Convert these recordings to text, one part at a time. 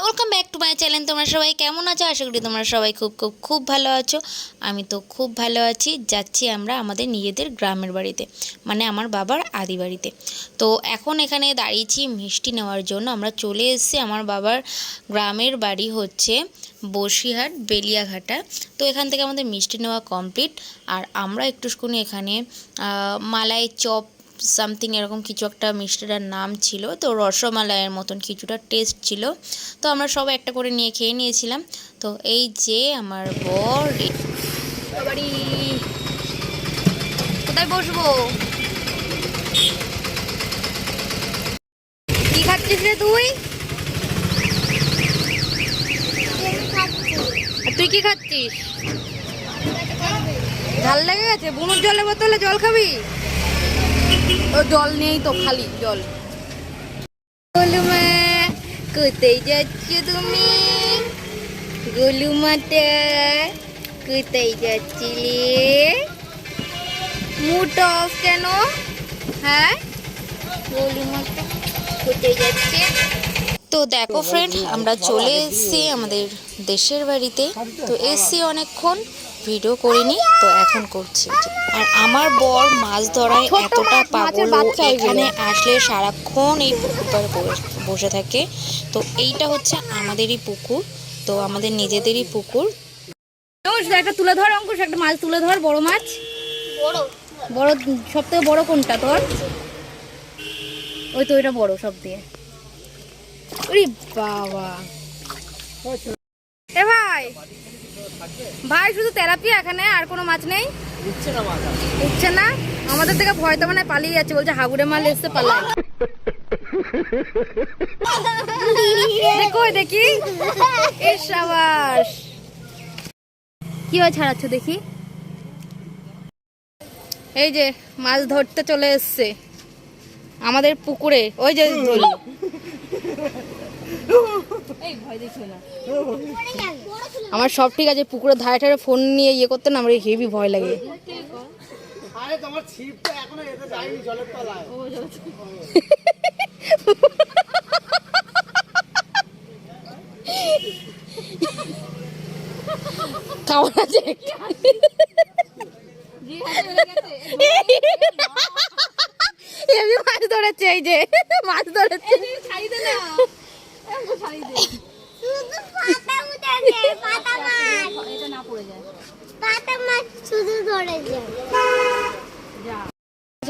Welcome back to my channel. তোমরা সবাই কেমন আছো? আশা করি তোমরা সবাই খুব খুব খুব ভালো আছো। আমি তো খুব ভালো আছি। যাচ্ছি আমরা আমাদের নিজেদের গ্রামের বাড়িতে, মানে আমার বাবার আদি বাড়িতে। তো এখন এখানে দাঁড়িয়েছি মিষ্টি নেওয়ার জন্য। আমরা চলে এসেছি। আমার বাবার গ্রামের বাড়ি হচ্ছে বসিরহাট বেলিয়াঘাটা। তো এখান থেকে আমাদের মিষ্টি নেওয়া কমপ্লিট। আর আমরা একটুখানি এখানে মালাই চপ সামথিং এরকম কিছু একটা মিষ্টিটার নাম ছিল, তো রসমালাইয়ের মতন কিছুটা টেস্ট ছিল। তো আমরা সবাই একটা করে নিয়ে খেয়ে নিয়েছিলাম। তো এই যে আমার বর, বাড়ি কোথায় বসবো? কি খাচ্ছিস রে তুই? তুই কি খাচ্ছিস? ঝাল লেগে গেছে? বুনুর জলের বোতলে জল খাবি? ও জল নেই তো, খালি জল। গোলুমা কোথায় যাচ্ছ তুমি? গোলুমাটা কোথায় যাচ্ছিলে? মুড অফ কেন? হ্যাঁ, গোলুমাটা কোথায় যাচ্ছে? তো দেখো ফ্রেন্ড, আমরা চলে এসেছি আমাদের দেশের বাড়িতে। তো এসছি অনেকক্ষণ, ভিডিও করিনি, তো এখন করছি। আর আমার বর মাছ ধরায় এতটা পাগল, এখানে আসলে সারাক্ষণ এই পুকুর পাড়ে বসে থাকে। তো এইটা হচ্ছে আমাদেরই পুকুর, তো আমাদের নিজেদেরই পুকুর। একটা তুলে ধর অঙ্কুশ, একটা মাছ তুলে ধর, বড় মাছ। বড় সব থেকে বড় কোনটা তোর? ওই তো, ওইটা বড় সব দিয়ে। ওরে বাবা, এ ভাই ভাই শুধু তেলাপিয়া এখানে, আর কোনো মাছ নেই? উঠছে না। আমাদের থেকে ভয় তো মানে পালিয়ে যাচ্ছে, বলছে হাগুড়ে মাল এসছে পালাই। দেখো দেখি, এর সাবাস। কি হয় ছাড়াচ্ছ দেখি? এই যে মাছ ধরতে চলে এসছে আমাদের পুকুরে। ওই যে আমার সব ঠিক আছে, পুকুরের ধারে ধারে ফোন নিয়ে ইয়ে করতে না আমার হেভি ভয় লাগে। মাছ ধরেছে, এই যে মাছ ধরেছে।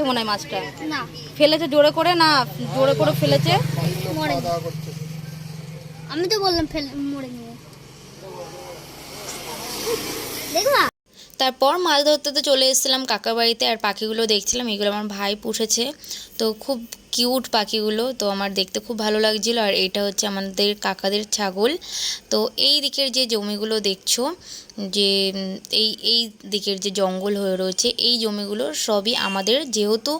মনে হয় মাছটা ফেলেছে জোরে করে, না জোরে করে ফেলেছে। আমি তো বললাম মরে নিয়ে দেখবা। তারপর মাছ ধরতে তো চলে এসেছিলাম কাকার বাড়িতে, আর পাখিগুলো দেখছিলাম। এগুলো আমার ভাই পুষেছে, তো খুব কিউট পাখিগুলো, তো আমার দেখতে খুব ভালো লাগছিল। আর এটা হচ্ছে আমাদের কাকাদের ছাগল। তো এই দিকের যে জমিগুলো দেখছো, যে এই দিকের যে জঙ্গল হয়ে রয়েছে, এই জমিগুলো সবই আমাদের, যেহেতু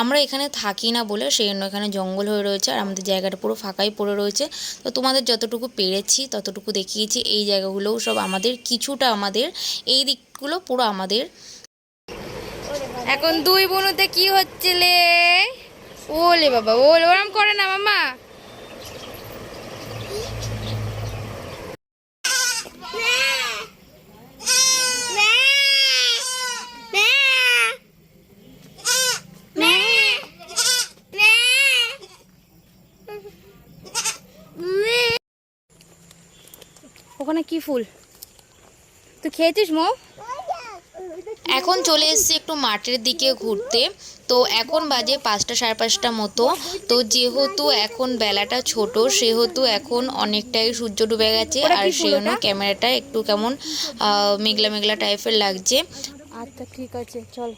আমরা এখানে থাকি না বলে সেই জন্য এখানে জঙ্গল হয়ে রয়েছে। আর আমাদের জায়গাটা পুরো ফাঁকাই পড়ে রয়েছে। তো তোমাদের যতটুকু পেরেছি ততটুকু দেখিয়েছি। এই জায়গাগুলোও সব আমাদের, কিছুটা আমাদের, এই দিকগুলো পুরো আমাদের। এখন দুই বোনতে কি হচ্ছিলে? ওলে বাবা, ওলে ওরম করে না মামা। ওখানে কি ফুল? তুই খেয়েছিস মো? এখন চলে এসেছি একটু মাঠের দিকে ঘুরতে। তো এখন বাজে 5টা 5:30 মতো। তো যেহেতু এখন বেলাটা ছোট, সেহেতু এখন অনেকটাই সূর্য ডুবে গেছে, আর সেই জন্য ক্যামেরাটা একটু কেমন মেঘলা মেঘলা টাইপের লাগছে। আচ্ছা ঠিক আছে, চল।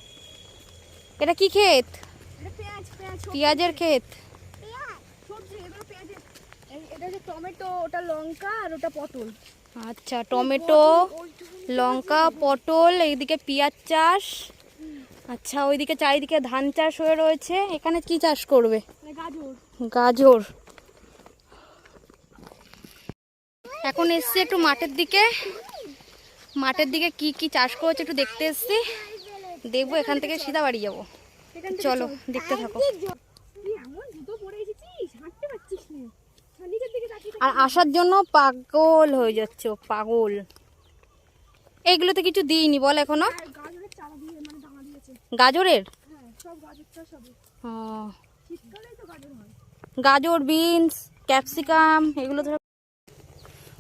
এটা কি ক্ষেত? পেঁয়াজের ক্ষেত। এটা যে টমেটো, ওটা লঙ্কা, আর ওটা পটল। আচ্ছা, টমেটো, লঙ্কা, পটল, এইদিকে পেঁয়াজ চাষ। আচ্ছা, ওইদিকে চারিদিকে ধান চাষ হয়ে রয়েছে। এখানে কি চাষ করবে? গাজর। এখন এসছি একটু মাঠের দিকে। মাঠের দিকে কি কি চাষ করেছে একটু দেখতে এসছি। দেখবো, এখান থেকে সিধা বাড়ি যাবো। চলো দেখতে থাকো। আর আসার জন্য পাগল হয়ে যাচ্ছে ও, পাগল। এইগুলোতে কিছু দিইনি বল এখনো। আর গাজরের চারা দিয়ে মানে দানা দিয়েছে। গাজরের? হ্যাঁ, সব গাজরটা সবই। ও, শীতকালেই তো গাজর হয়। গাজর, বিনস, ক্যাপসিকাম এগুলো ধর।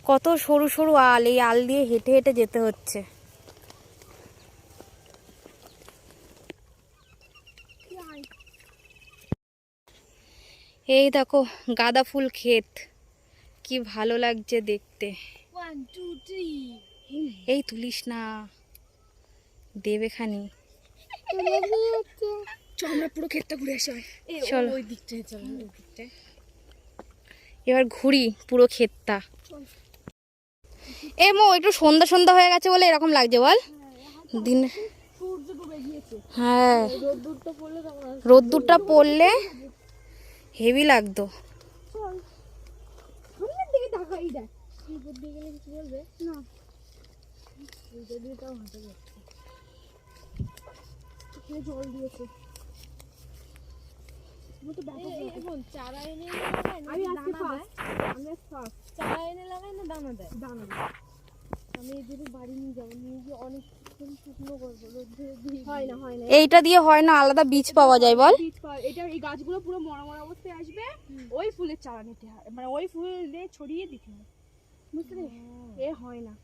কত সরু সরু আল, এই আল দিয়ে হেঁটে হেঁটে যেতে হচ্ছে। কি হয়? এই দেখো গাঁদা ফুল ক্ষেত, কি ভালো লাগছে দেখতে। 1 2 3 এই তুলিস না, দেবে খানি। চল আমরা পুরো ক্ষেতটা ঘুরে আসি। চলো ওই দিকটায় চল, ওই দিকটায়। এবার ঘুরি পুরো ক্ষেতটা। চল। এ মো, একটু সন্ধ্যা সন্ধ্যা হয়ে গেছে বলে এরকম লাগছে বল দিন। সূর্য ডুবে গিয়েছে। হ্যাঁ, রোদ্দুরটা পড়লে তখন আর রোদ্দুরটা পড়লে হেভি লাগতো। চল। সামনের দিকে তাকাই দেখ। উপর দিকে গেলে কিছু বলবে না? এইটা দিয়ে তাও হাঁটা যাচ্ছে। এখানে জল দিয়েছে। আমার তো ব্যাপক এখন চারা এনে আমি আজকে ফার্স্ট। আমি ফার্স্ট চারা এনে লাগাই না দানা দেয়? দানা দেয়। আমি এদের বাড়ি নিয়ে যাবো, নিয়ে গিয়ে অনেক শুকনো করবো, রোদ্রে দিয়ে। হয় না, হয় না। এইটা দিয়ে হয় না, আলাদা বীজ পাওয়া যায় বল। বীজ পাওয়া, এটা এই গাছগুলো পুরো মরা মরা অবস্থায় আসবে, ওই ফুলের চারা নিতে হয়, মানে ওই ফুল দিয়ে ছড়িয়ে দিতে হয়, বুঝলি? এ হয় না।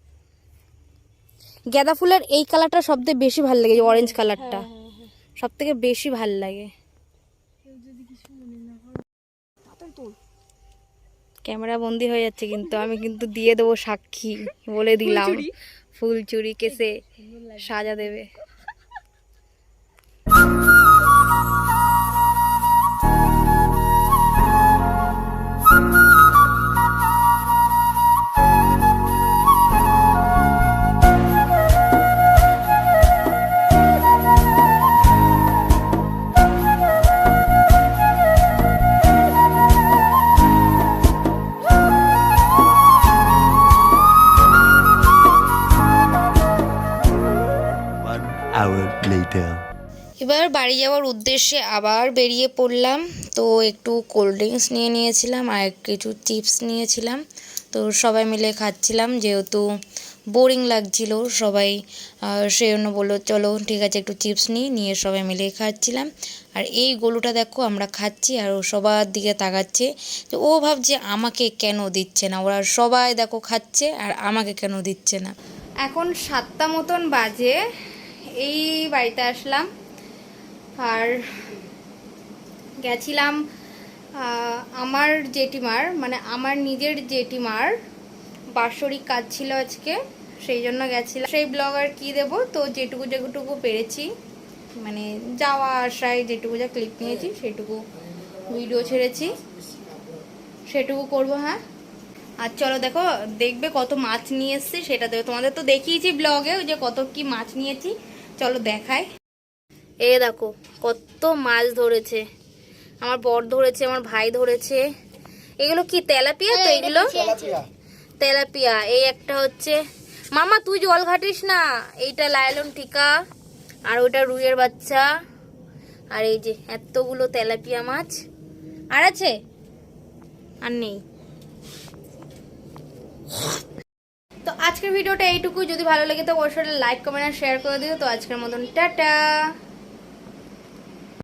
গাঁদা ফুলের এই কালারটা সবথেকে বেশি ভালো লাগে, অরেঞ্জ কালারটা হ্যাঁ, সব থেকে বেশি ভালো লাগে। যদি কিছু মনে না হয় তাড়াতাড়ি তোল। ক্যামেরা বন্দি হয়ে যাচ্ছে কিন্তু, আমি কিন্তু দিয়ে দেবো সাক্ষী, বলে দিলাম। ফুলচুরি? ফুল চুরি কেসে সাজা দেবে। Hour later. এবার বাড়ি যাওয়ার উদ্দেশ্যে আবার বেরিয়ে পড়লাম। তো একটু কোল্ড ড্রিঙ্কস নিয়ে নিয়েছিলাম আর কিছু চিপস নিয়েছিলাম। তো সবাই মিলে খাচ্ছিলাম, যেহেতু বোরিং লাগছিল সবাই, সেই জন্য বললো চলো ঠিক আছে একটু চিপস নিয়ে সবাই মিলে খাচ্ছিলাম। আর এই গোলুটা দেখো আমরা খাচ্ছি আর ও সবার দিকে তাকাচ্ছে, যে ও ভাবছে আমাকে কেন দিচ্ছে না, ওরা সবাই দেখো খাচ্ছে আর আমাকে কেন দিচ্ছে না। এখন 7টা মতন বাজে, এই বাড়িতে আসলাম আর গেছিলাম আমার জেঠিমার, মানে আমার নিজের জেঠিমার বাৎসরিক কাজ ছিল আজকে, সেই জন্য গেছিলাম। সেই ব্লগ আর কি দেবো, তো যেটুকু পেরেছি, মানে যাওয়া আসায় যেটুকু যা ক্লিপ নিয়েছি সেটুকু ভিডিও ছেড়েছি, সেটুকু করবো। হ্যাঁ, আর চলো দেখো, দেখবে কত মাছ নিয়ে এসছি সেটা দেখো, তোমাদের তো দেখিয়েছি ব্লগে যে কত কি মাছ নিয়েছি, চলো দেখাই। এ দেখো কত মাছ ধরেছে, আমার বর ধরেছে, আমার ভাই ধরেছে। এগুলো কি তেলাপিয়া? তো এগুলো তেলাপিয়া। এই একটা হচ্ছে, মামা তুই জল ঘাটিস না, এইটা লায়লন টিকা আর ওইটা রুইয়ের বাচ্চা। আর এই যে এতগুলো তেলাপিয়া মাছ। আর আছে? আর নেই। তো আজকের ভিডিওটা এইটুকু, যদি ভালো লাগে তো অবশ্যই লাইক কমেন্ট আর শেয়ার করে দিও। তো আজকের মতন টাটা।